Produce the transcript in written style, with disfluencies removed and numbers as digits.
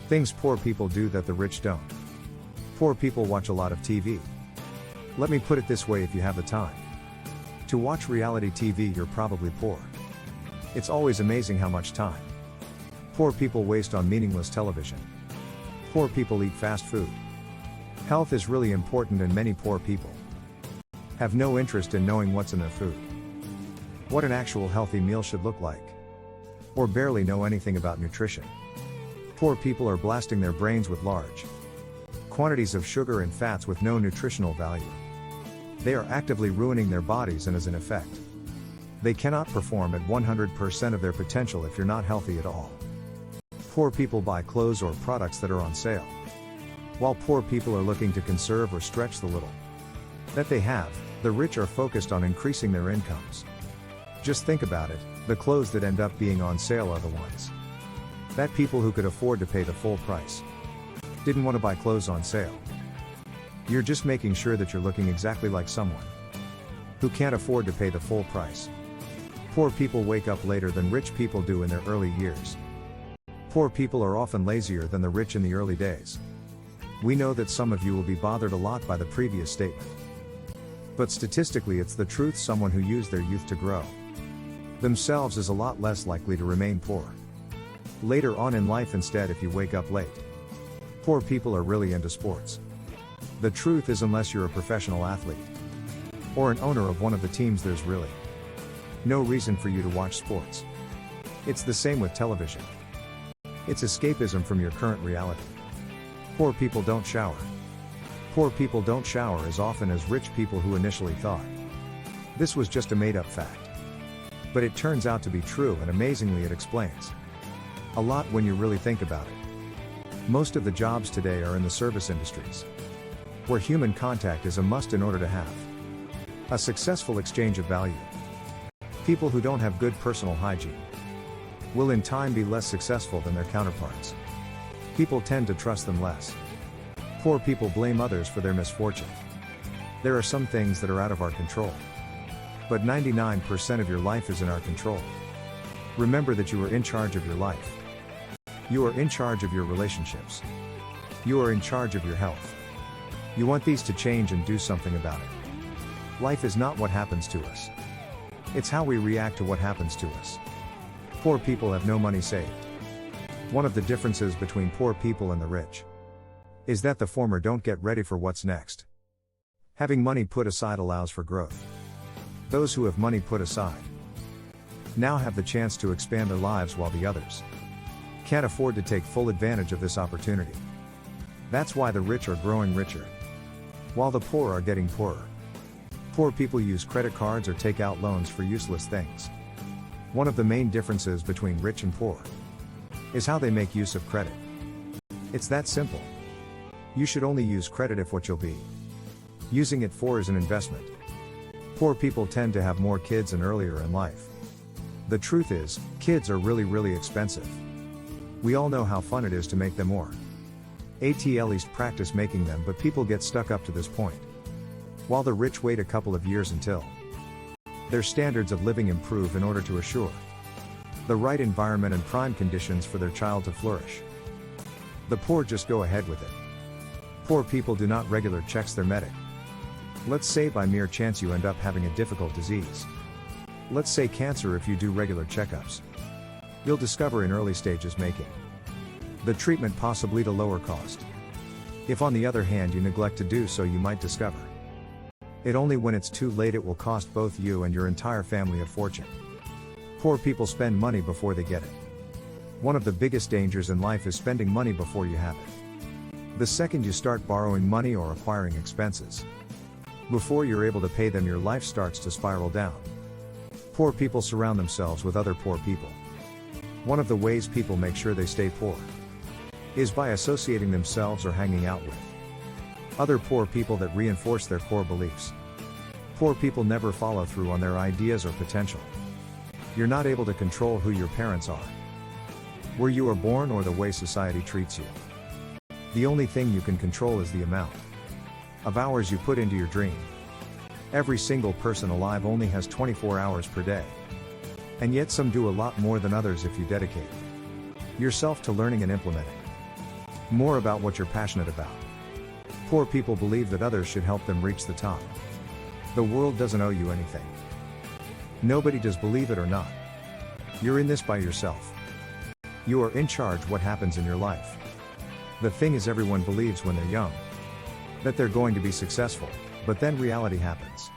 Things poor people do that the rich don't. Poor people watch a lot of TV. Let me put it this way: if you have the time to watch reality TV, you're probably poor. It's always amazing how much time poor people waste on meaningless television. Poor people eat fast food. Health is really important, and many poor people have no interest in knowing what's in their food, what an actual healthy meal should look like, or barely know anything about nutrition. Poor people are blasting their brains with large quantities of sugar and fats with no nutritional value. They are actively ruining their bodies, and as an effect, they cannot perform at 100% of their potential if you're not healthy at all. Poor people buy clothes or products that are on sale, while poor people are looking to conserve or stretch the little that they have. The rich are focused on increasing their incomes. Just think about it: the clothes that end up being on sale are the ones that people who could afford to pay the full price didn't want to buy clothes on sale. You're just making sure that you're looking exactly like someone who can't afford to pay the full price. Poor people wake up later than rich people do in their early years. Poor people are often lazier than the rich in the early days. We know that some of you will be bothered a lot by the previous statement, but statistically it's the truth. Someone who used their youth to grow themselves is a lot less likely to remain poor later on in life. Instead, if you wake up late, poor people are really into sports. The truth is, unless you're a professional athlete or an owner of one of the teams, there's really no reason for you to watch sports. It's the same with television. It's escapism from your current reality. Poor people don't shower. Poor people don't shower as often as rich people who initially thought this was just a made-up fact. But it turns out to be true, and amazingly it explains a lot when you really think about it. Most of the jobs today are in the service industries, where human contact is a must in order to have a successful exchange of value. People who don't have good personal hygiene will in time be less successful than their counterparts. People tend to trust them less. Poor people blame others for their misfortune. There are some things that are out of our control, but 99% of your life is in our control. Remember that you are in charge of your life. You are in charge of your relationships. You are in charge of your health. You want these to change and do something about it. Life is not what happens to us. It's how we react to what happens to us. Poor people have no money saved. One of the differences between poor people and the rich is that the former don't get ready for what's next. Having money put aside allows for growth. Those who have money put aside now have the chance to expand their lives, while the others can't afford to take full advantage of this opportunity. That's why the rich are growing richer, while the poor are getting poorer. Poor people use credit cards or take out loans for useless things. One of the main differences between rich and poor is how they make use of credit. It's that simple. You should only use credit if what you'll be using it for is an investment. Poor people tend to have more kids and earlier in life. The truth is, kids are really expensive. We all know how fun it is to make them, or at least practice making them, but people get stuck up to this point, while the rich wait a couple of years until their standards of living improve in order to assure the right environment and prime conditions for their child to flourish. The poor just go ahead with it. Poor people do not regular checks their medic. Let's say by mere chance you end up having a difficult disease. Let's say cancer. If you do regular checkups, you'll discover in early stages, making the treatment possibly to lower cost. If on the other hand you neglect to do so, you might discover it only when it's too late. It will cost both you and your entire family a fortune. Poor people spend money before they get it. One of the biggest dangers in life is spending money before you have it. The second you start borrowing money or acquiring expenses before you're able to pay them, your life starts to spiral down. Poor people surround themselves with other poor people. One of the ways people make sure they stay poor is by associating themselves or hanging out with other poor people that reinforce their core beliefs. Poor people never follow through on their ideas or potential. You're not able to control who your parents are, where you are born, or the way society treats you. The only thing you can control is the amount of hours you put into your dream. Every single person alive only has 24 hours per day. And yet some do a lot more than others if you dedicate yourself to learning and implementing More about what you're passionate about. Poor people believe that others should help them reach the top. The world doesn't owe you anything. Nobody does, believe it or not. You're in this by yourself. You are in charge what happens in your life. The thing is, everyone believes when they're young that they're going to be successful, but then reality happens.